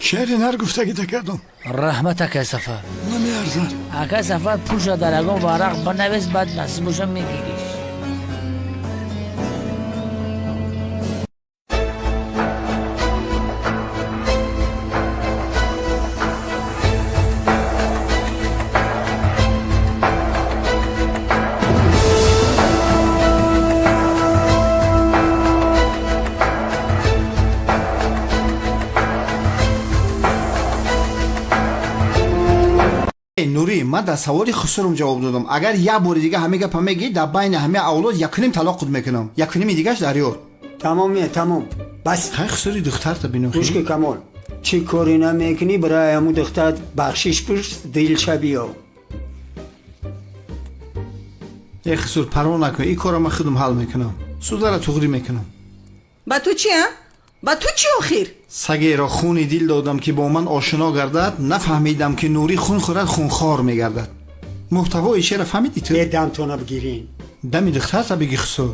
شعر نر گفته گیده کردم رحمت اکه سفر نمی ارزد اکه سفر پوش در اگه ورق بنویس بعد نصیبشم میگیریش. نوری من در سوال خسرم جواب دادم. اگر یک بار دیگه همه گپ میگی در بین همه اولاد یکنیم طلاق خود میکنم. یکنیم دیگهش دریار. تمام بس. خیلی خسری دختر تا بینو خوش که کمال چی کاری نمیکنی برای همون دختر بخشش پرس دیل شبیه. ای خسر پروا نکن، این کارو من خودم حل میکنم. سودا را تغری میکنم. با تو چی ها؟ با تو چی آخر؟ سگی را خونی دیل دادم که با من آشنا گردد. نفهمیدم که نوری خون خورد خونخوار میگردد. محتوای شعر فهمیدی تو؟ یه دم تو نبگیرین. دمی دختر تا بگی خسر.